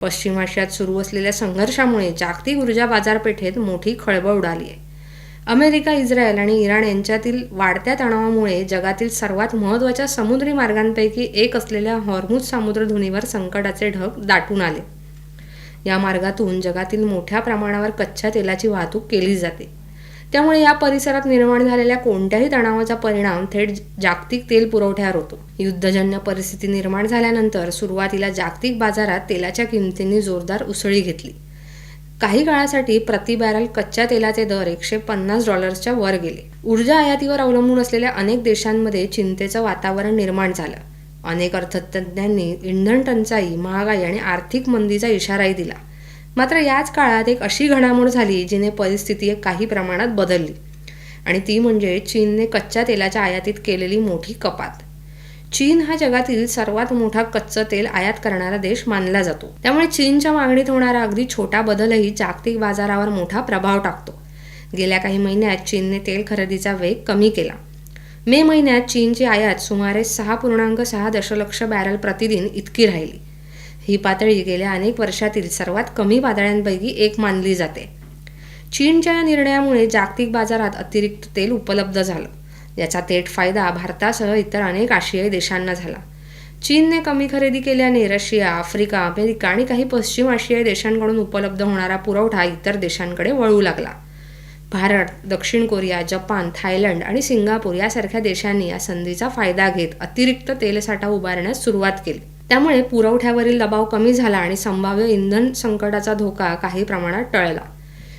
पश्चिम आशियात सुरू असलेल्या संघर्षामुळे जागतिक ऊर्जा बाजारपेठेत मोठी खळबळ उडाली आहे. अमेरिका, इस्रायल आणि इराण यांच्यातील वाढत्या तणावामुळे जगातील सर्वात महत्त्वाच्या समुद्री मार्गांपैकी एक असलेल्या हॉर्मुझ सामुद्रधुनीवर संकटाचे ढग दाटून आले. या मार्गातून जगातील मोठ्या प्रमाणावर कच्च्या तेलाची वाहतूक केली जाते. त्यामुळे या परिसरात निर्माण झालेल्या कोणत्याही तणावाचा परिणाम थेट जागतिक तेल पुरवठ्यावर होतो. युद्धजन्य परिस्थिती निर्माण झाल्यानंतर सुरुवातीला जागतिक बाजारात तेलाच्या किमतींनी जोरदार उसळी घेतली. काही काळासाठी प्रति बॅरल कच्च्या तेलाचे दर $150च्या वर गेले. ऊर्जा आयातीवर अवलंबून असलेल्या अनेक देशांमध्ये चिंतेचं वातावरण निर्माण झालं. अनेक अर्थतज्ज्ञांनी इंधन टंचाई, महागाई आणि आर्थिक मंदीचा इशाराही दिला. मात्र याच काळात एक अशी घडामोड झाली जिने परिस्थिती काही प्रमाणात बदलली, आणि ती म्हणजे चीनने कच्च्या तेलाच्या आयातीत केलेली मोठी कपात. चीन हा जगातील सर्वात मोठा कच्चं तेल आयात करणारा देश मानला जातो. त्यामुळे चीनच्या मागणीत होणारा अगदी छोटा बदलही जागतिक बाजारावर मोठा प्रभाव टाकतो. गेल्या काही महिन्यात चीनने तेल खरेदीचा वेग कमी केला. मे महिन्यात चीनची आयात सुमारे 6.6 दशलक्ष बॅरल प्रतिदिन इतकी राहिली. ही पातळी गेल्या अनेक वर्षातील सर्वात कमी पातळ्यांपैकी एक मानली जाते. चीनच्या या निर्णयामुळे जागतिक बाजारात अतिरिक्त तेल उपलब्ध झालं. याचा थेट फायदा भारतासह इतर अनेक आशियाई देशांना झाला. चीनने कमी खरेदी केल्याने रशिया, आफ्रिका, अमेरिका आणि काही पश्चिम आशियाई देशांकडून उपलब्ध होणारा पुरवठा इतर देशांकडे वळू लागला. भारत, दक्षिण कोरिया, जपान, थायलंड आणि सिंगापूर यासारख्या देशांनी या संधीचा फायदा घेत अतिरिक्त तेलसाठा उभारण्यास सुरुवात केली. त्यामुळे पुरवठ्यावरील दबाव कमी झाला आणि संभाव्य इंधन संकटाचा धोका काही प्रमाणात टळला.